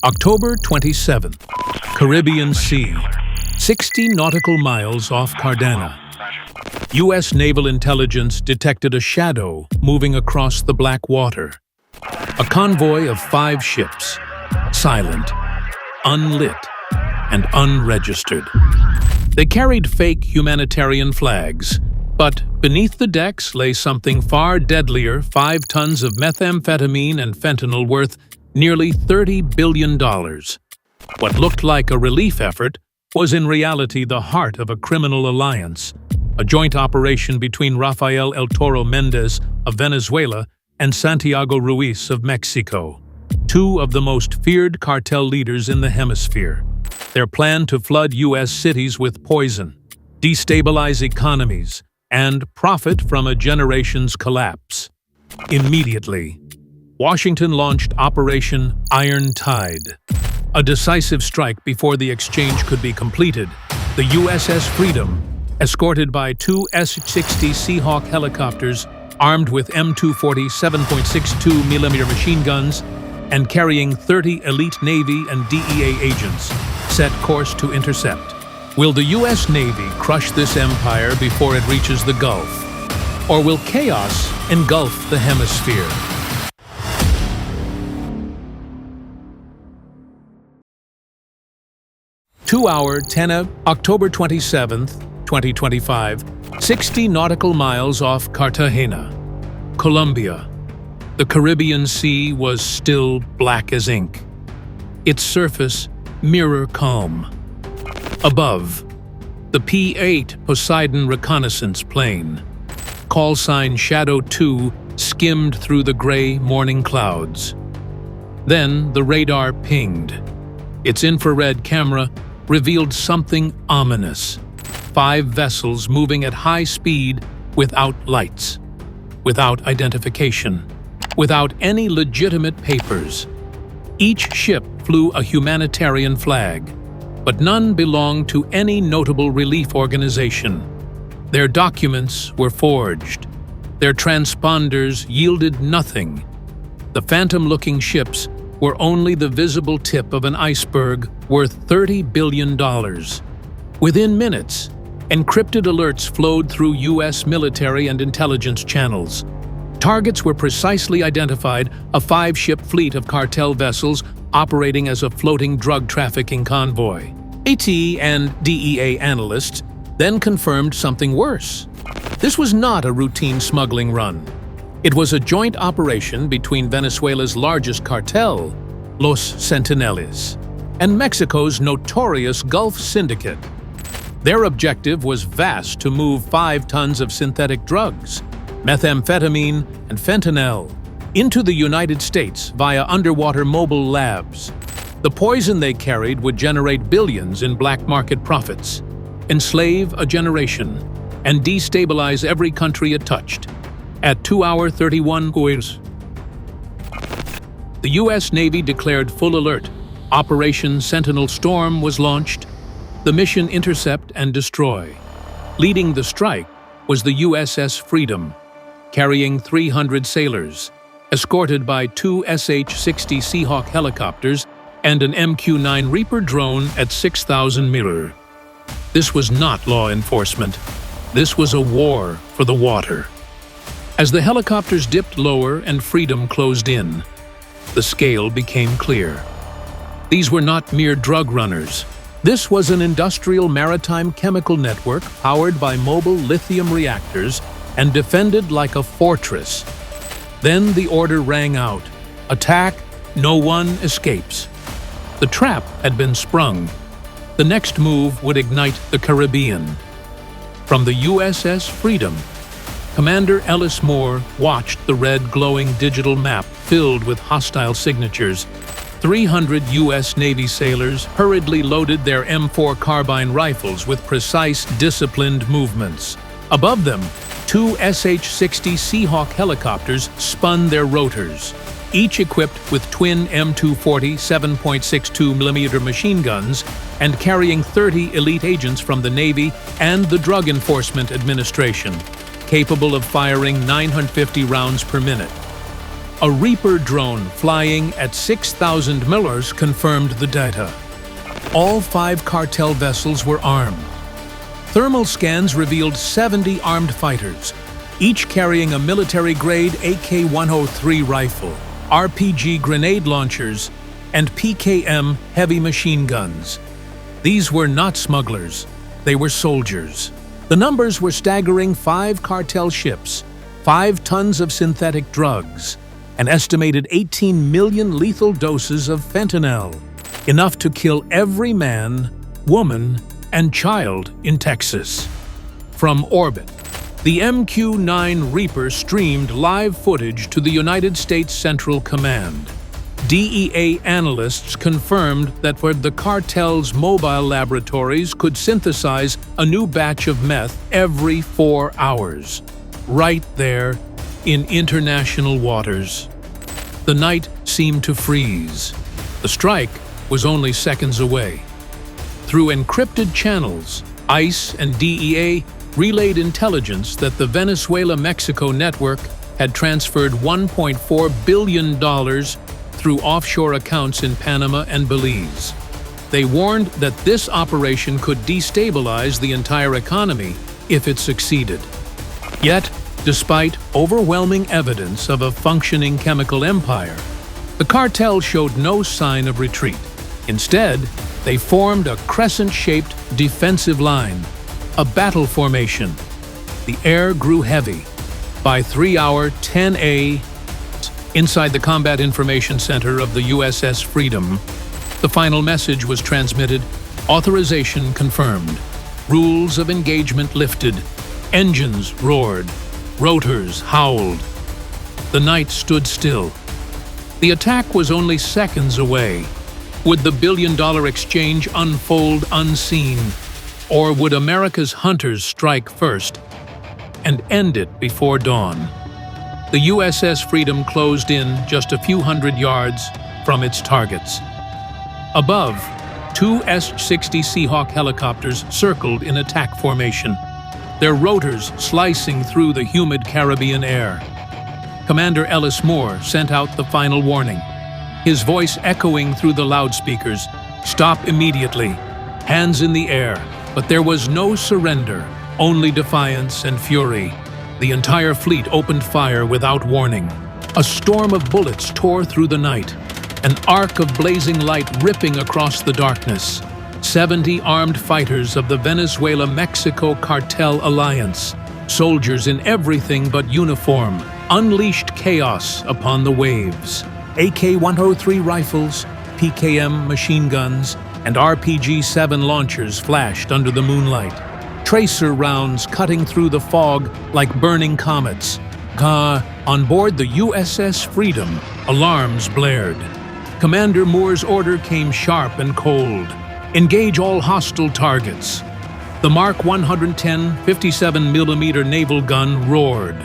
October 27th, Caribbean Sea, 60 nautical miles off Cartagena. U.S. naval intelligence detected a shadow moving across the black water. A convoy of 5 ships, silent, unlit, and unregistered. They carried fake humanitarian flags, but beneath the decks lay something far deadlier: 5 tons of methamphetamine and fentanyl worth nearly $30 billion. What looked like a relief effort was in reality the heart of a criminal alliance, a joint operation between Rafael El Toro Mendez of Venezuela and Santiago Ruiz of Mexico, 2 of the most feared cartel leaders in the hemisphere. Their plan to flood U.S. cities with poison, destabilize economies, and profit from a generation's collapse. Immediately, Washington launched Operation Iron Tide. A decisive strike before the exchange could be completed. The USS Freedom, escorted by 2 S-60 Seahawk helicopters armed with M240 7.62mm machine guns and carrying 30 elite Navy and DEA agents, set course to intercept. Will the U.S. Navy crush this empire before it reaches the Gulf? Or will chaos engulf the hemisphere? Two-hour, October 27th, 2025, 60 nautical miles off Cartagena, Colombia. The Caribbean Sea was still black as ink, its surface mirror calm. Above, the P-8 Poseidon reconnaissance plane, call sign Shadow 2, skimmed through the gray morning clouds. Then the radar pinged. Its infrared camera revealed something ominous: 5 vessels moving at high speed without lights, without identification, without any legitimate papers. Each ship flew a humanitarian flag, but none belonged to any notable relief organization. Their documents were forged. Their transponders yielded nothing. The phantom-looking ships were only the visible tip of an iceberg worth $30 billion. Within minutes, encrypted alerts flowed through U.S. military and intelligence channels. Targets were precisely identified: a 5-ship fleet of cartel vessels operating as a floating drug trafficking convoy. AT and DEA analysts then confirmed something worse. This was not a routine smuggling run. It was a joint operation between Venezuela's largest cartel, Los Sentinelles, and Mexico's notorious Gulf Syndicate. Their objective was vast: to move 5 tons of synthetic drugs, methamphetamine and fentanyl, into the United States via underwater mobile labs. The poison they carried would generate billions in black market profits, enslave a generation, and destabilize every country it touched. At 2-hour 31 hours, the U.S. Navy declared full alert. Operation Sentinel Storm was launched. The mission: intercept and destroy. Leading the strike was the USS Freedom, carrying 300 sailors, escorted by 2 SH-60 Seahawk helicopters and an MQ-9 Reaper drone at 6,000 mirror. This was not law enforcement. This was a war for the water. As the helicopters dipped lower and Freedom closed in, the scale became clear. These were not mere drug runners. This was an industrial maritime chemical network powered by mobile lithium reactors and defended like a fortress. Then the order rang out: attack, no one escapes. The trap had been sprung. The next move would ignite the Caribbean. From the USS Freedom, Commander Ellis Moore watched the red glowing digital map filled with hostile signatures. 300 U.S. Navy sailors hurriedly loaded their M4 carbine rifles with precise, disciplined movements. Above them, 2 SH-60 Seahawk helicopters spun their rotors, each equipped with twin M240 7.62mm machine guns and carrying 30 elite agents from the Navy and the Drug Enforcement Administration, capable of firing 950 rounds per minute. A Reaper drone flying at 6,000 miles confirmed the data. All 5 cartel vessels were armed. Thermal scans revealed 70 armed fighters, each carrying a military-grade AK-103 rifle, RPG grenade launchers, and PKM heavy machine guns. These were not smugglers, they were soldiers. The numbers were staggering: 5 cartel ships, 5 tons of synthetic drugs, an estimated 18 million lethal doses of fentanyl, enough to kill every man, woman, and child in Texas. From orbit, the MQ-9 Reaper streamed live footage to the United States Central Command. DEA analysts confirmed that the cartel's mobile laboratories could synthesize a new batch of meth every 4 hours, right there in international waters. The night seemed to freeze. The strike was only seconds away. Through encrypted channels, ICE and DEA relayed intelligence that the Venezuela-Mexico network had transferred $1.4 billion through offshore accounts in Panama and Belize. They warned that this operation could destabilize the entire economy if it succeeded. Yet, despite overwhelming evidence of a functioning chemical empire, the cartel showed no sign of retreat. Instead, they formed a crescent-shaped defensive line, a battle formation. The air grew heavy. By 3-hour 10 inside the Combat Information Center of the USS Freedom, the final message was transmitted: authorization confirmed, rules of engagement lifted, engines roared, rotors howled. The night stood still. The attack was only seconds away. Would the billion-dollar exchange unfold unseen, or would America's hunters strike first and end it before dawn? The USS Freedom closed in just a few hundred yards from its targets. Above, 2 S-60 Seahawk helicopters circled in attack formation, their rotors slicing through the humid Caribbean air. Commander Ellis Moore sent out the final warning, his voice echoing through the loudspeakers: "Stop immediately, hands in the air." But there was no surrender, only defiance and fury. The entire fleet opened fire without warning. A storm of bullets tore through the night, an arc of blazing light ripping across the darkness. 70 armed fighters of the Venezuela-Mexico Cartel Alliance, soldiers in everything but uniform, unleashed chaos upon the waves. AK-103 rifles, PKM machine guns, and RPG-7 launchers flashed under the moonlight. Tracer rounds cutting through the fog like burning comets. On board the USS Freedom, alarms blared. Commander Moore's order came sharp and cold: engage all hostile targets. The Mark 110 57mm naval gun roared,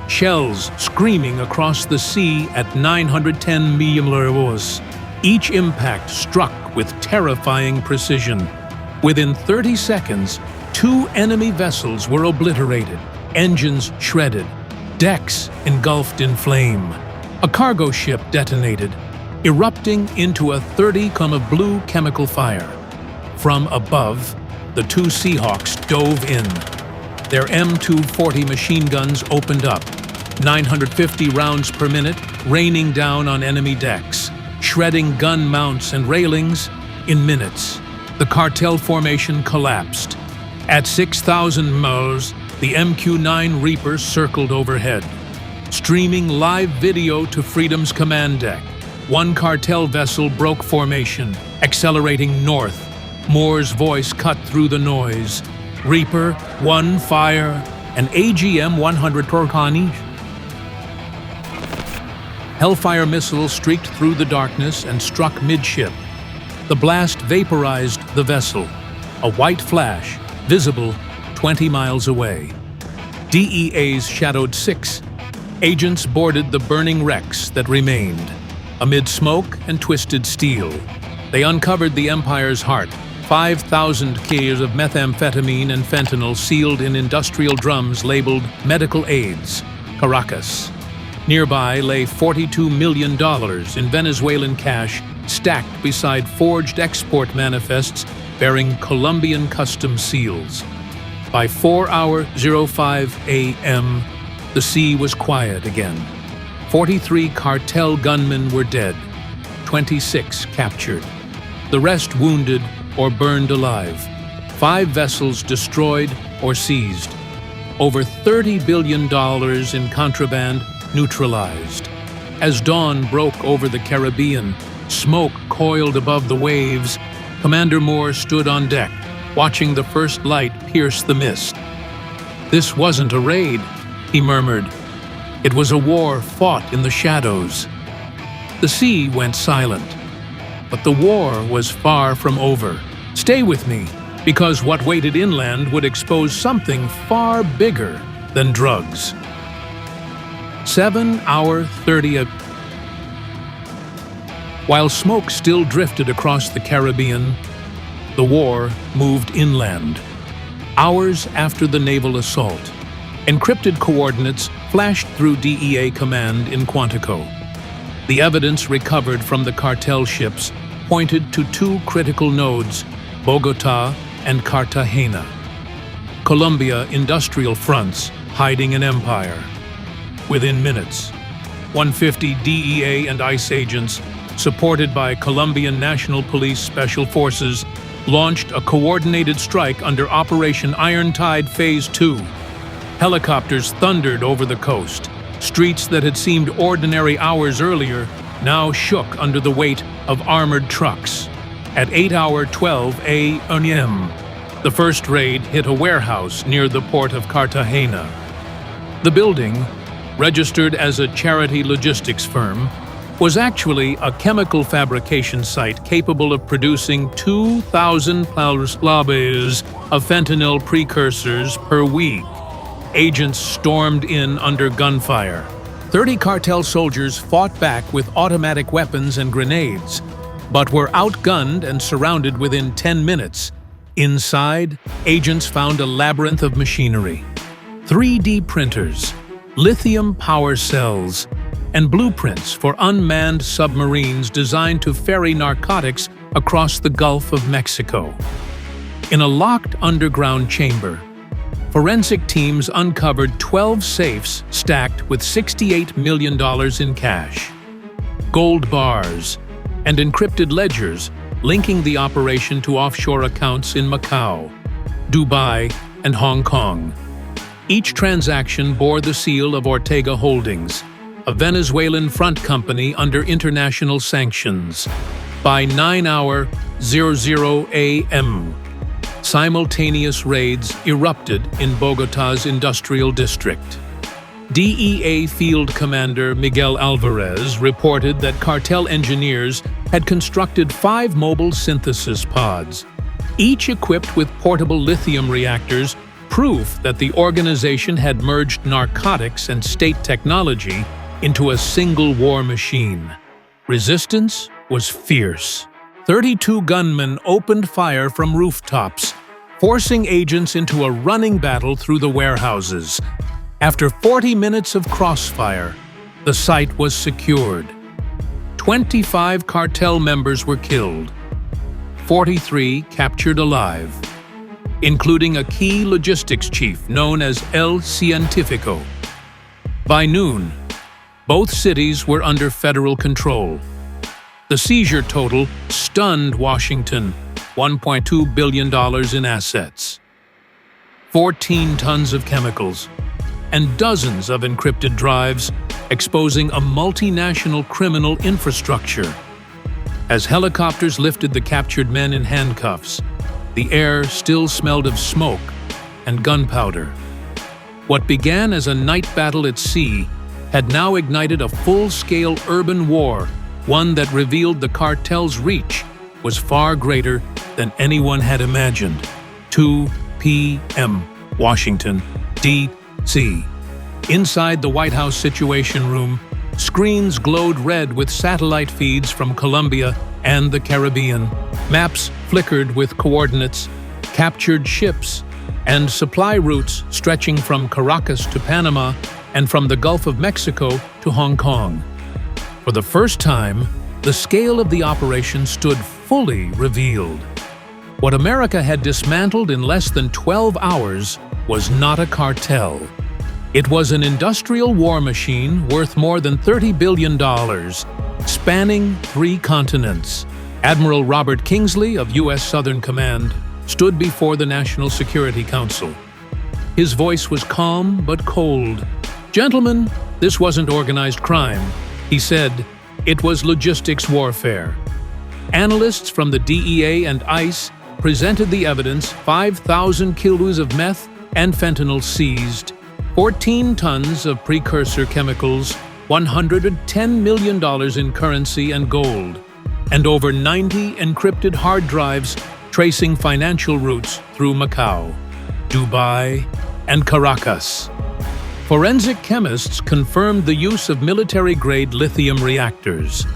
shells screaming across the sea at 910 mm. Each impact struck with terrifying precision. Within 30 seconds, 2 enemy vessels were obliterated, engines shredded, decks engulfed in flame. A cargo ship detonated, erupting into a 30-ton of blue chemical fire. From above, the 2 Seahawks dove in. Their M240 machine guns opened up, 950 rounds per minute raining down on enemy decks, shredding gun mounts and railings in minutes. The cartel formation collapsed. At 6,000 miles, the MQ-9 Reaper circled overhead, streaming live video to Freedom's command deck. 1 cartel vessel broke formation, accelerating north. Moore's voice cut through the noise. Reaper, 1 fire, and AGM-100 Torcani. Hellfire missiles streaked through the darkness and struck midship. The blast vaporized the vessel, a white flash, visible 20 miles away. DEA's shadowed 6 agents boarded the burning wrecks that remained. Amid smoke and twisted steel, they uncovered the Empire's heart: 5,000 kilos of methamphetamine and fentanyl sealed in industrial drums labeled medical aids, Caracas. Nearby lay $42 million in Venezuelan cash stacked beside forged export manifests bearing Colombian customs seals. By 4:05 a.m., the sea was quiet again. 43 cartel gunmen were dead, 26 captured, the rest wounded or burned alive, 5 vessels destroyed or seized, over $30 billion in contraband neutralized. As dawn broke over the Caribbean, smoke coiled above the waves, Commander Moore stood on deck, watching the first light pierce the mist. "This wasn't a raid," he murmured. "It was a war fought in the shadows." The sea went silent, but the war was far from over. Stay with me, because what waited inland would expose something far bigger than drugs. 7:30. While smoke still drifted across the Caribbean, the war moved inland. Hours after the naval assault, encrypted coordinates flashed through DEA command in Quantico. The evidence recovered from the cartel ships pointed to 2 critical nodes, Bogotá and Cartagena. Colombia industrial fronts hiding an empire. Within minutes, 150 DEA and ICE agents, supported by Colombian National Police Special Forces, launched a coordinated strike under Operation Iron Tide Phase 2. Helicopters thundered over the coast. Streets that had seemed ordinary hours earlier now shook under the weight of armored trucks. At 8:12 a.m., the first raid hit a warehouse near the port of Cartagena. The building, registered as a charity logistics firm, was actually a chemical fabrication site capable of producing 2,000 slabs of fentanyl precursors per week. Agents stormed in under gunfire. 30 cartel soldiers fought back with automatic weapons and grenades, but were outgunned and surrounded within 10 minutes. Inside, agents found a labyrinth of machinery. 3D printers, lithium power cells, and blueprints for unmanned submarines designed to ferry narcotics across the Gulf of Mexico. In a locked underground chamber, forensic teams uncovered 12 safes stacked with $68 million in cash, gold bars, and encrypted ledgers linking the operation to offshore accounts in Macau, Dubai, and Hong Kong. Each transaction bore the seal of Ortega Holdings, a Venezuelan front company under international sanctions. By 9:00 a.m., simultaneous raids erupted in Bogotá's industrial district. DEA Field Commander Miguel Alvarez reported that cartel engineers had constructed 5 mobile synthesis pods, each equipped with portable lithium reactors, proof that the organization had merged narcotics and state technology into a single war machine. Resistance was fierce. 32 gunmen opened fire from rooftops, forcing agents into a running battle through the warehouses. After 40 minutes of crossfire, the site was secured. 25 cartel members were killed, 43 captured alive, including a key logistics chief known as El Científico. By noon, both cities were under federal control. The seizure total stunned Washington, $1.2 billion in assets, 14 tons of chemicals, and dozens of encrypted drives, exposing a multinational criminal infrastructure. As helicopters lifted the captured men in handcuffs, the air still smelled of smoke and gunpowder. What began as a night battle at sea had now ignited a full-scale urban war, one that revealed the cartel's reach was far greater than anyone had imagined. 2 p.m. Washington, D.C. Inside the White House Situation Room, screens glowed red with satellite feeds from Colombia and the Caribbean. Maps flickered with coordinates, captured ships, and supply routes stretching from Caracas to Panama and from the Gulf of Mexico to Hong Kong. For the first time, the scale of the operation stood fully revealed. What America had dismantled in less than 12 hours was not a cartel. It was an industrial war machine worth more than $30 billion, spanning 3 continents. Admiral Robert Kingsley of U.S. Southern Command stood before the National Security Council. His voice was calm but cold. "Gentlemen, this wasn't organized crime," he said. "It was logistics warfare." Analysts from the DEA and ICE presented the evidence: 5,000 kilos of meth and fentanyl seized, 14 tons of precursor chemicals, $110 million in currency and gold, and over 90 encrypted hard drives tracing financial routes through Macau, Dubai, and Caracas. Forensic chemists confirmed the use of military-grade lithium reactors,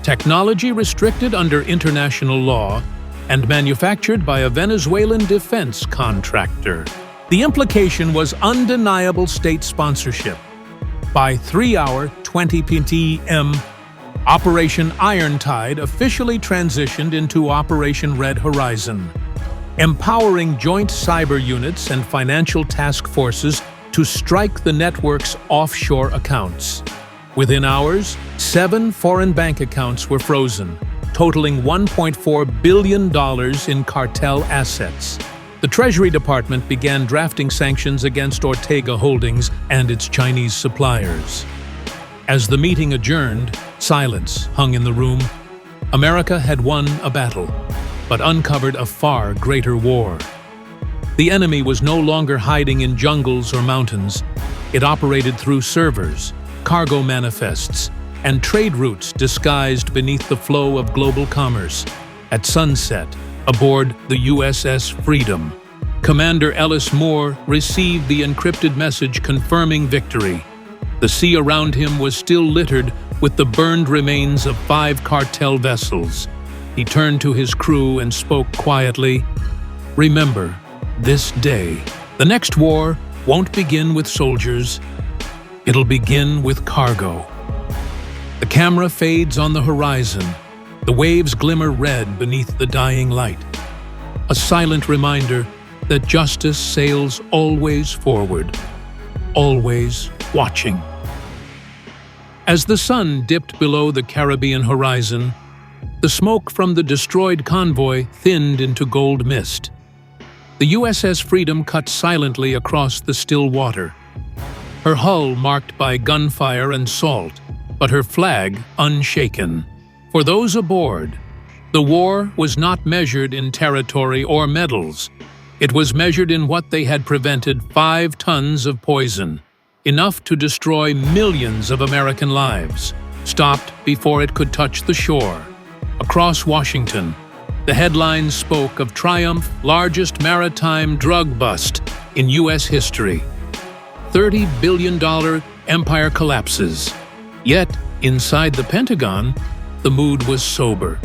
technology restricted under international law and manufactured by a Venezuelan defense contractor. The implication was undeniable state sponsorship. By 3-hour 20 p.m., Operation Irontide officially transitioned into Operation Red Horizon, empowering joint cyber units and financial task forces to strike the network's offshore accounts. Within hours, 7 foreign bank accounts were frozen, totaling $1.4 billion in cartel assets. The Treasury Department began drafting sanctions against Ortega Holdings and its Chinese suppliers. As the meeting adjourned, silence hung in the room. America had won a battle, but uncovered a far greater war. The enemy was no longer hiding in jungles or mountains. It operated through servers, cargo manifests, and trade routes disguised beneath the flow of global commerce. At sunset, aboard the USS Freedom, Commander Ellis Moore received the encrypted message confirming victory. The sea around him was still littered with the burned remains of 5 cartel vessels. He turned to his crew and spoke quietly, "Remember this day. The next war won't begin with soldiers. It'll begin with cargo." The camera fades on the horizon. The waves glimmer red beneath the dying light. A silent reminder that justice sails always forward, always watching. As the sun dipped below the Caribbean horizon, the smoke from the destroyed convoy thinned into gold mist. The USS Freedom cut silently across the still water, her hull marked by gunfire and salt, but her flag unshaken. For those aboard, the war was not measured in territory or medals. It was measured in what they had prevented: 5 tons of poison, enough to destroy millions of American lives, stopped before it could touch the shore. Across Washington, the headlines spoke of triumph, largest maritime drug bust in U.S. history. $30 billion empire collapses. Yet, inside the Pentagon, the mood was sober.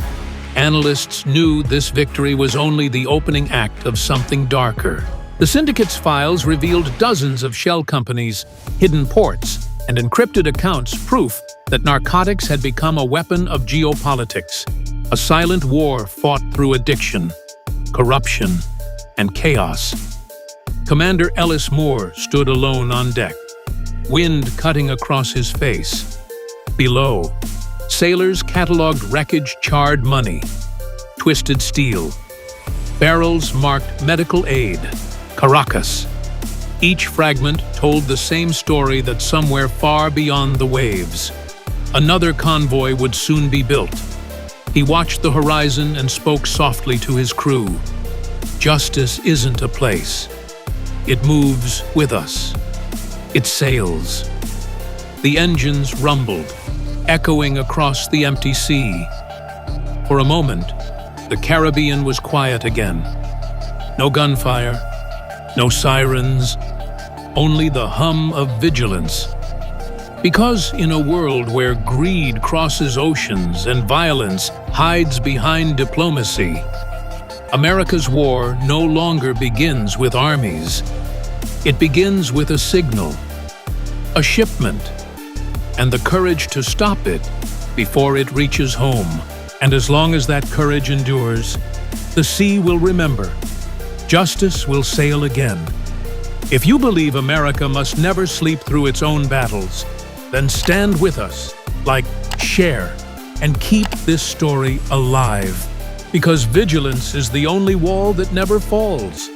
Analysts knew this victory was only the opening act of something darker. The syndicate's files revealed dozens of shell companies, hidden ports, and encrypted accounts, proof that narcotics had become a weapon of geopolitics. A silent war fought through addiction, corruption, and chaos. Commander Ellis Moore stood alone on deck, wind cutting across his face. Below, sailors cataloged wreckage, charred money, twisted steel. Barrels marked medical aid, Caracas. Each fragment told the same story, that somewhere far beyond the waves, another convoy would soon be built. He watched the horizon and spoke softly to his crew. Justice isn't a place. It moves with us. It sails. The engines rumbled, echoing across the empty sea. For a moment, the Caribbean was quiet again. No gunfire, no sirens, only the hum of vigilance. Because in a world where greed crosses oceans and violence hides behind diplomacy, America's war no longer begins with armies. It begins with a signal. a shipment, and the courage to stop it before it reaches home. And as long as that courage endures, the sea will remember. Justice will sail again. If you believe America must never sleep through its own battles, then stand with us, like, share, and keep this story alive. Because vigilance is the only wall that never falls.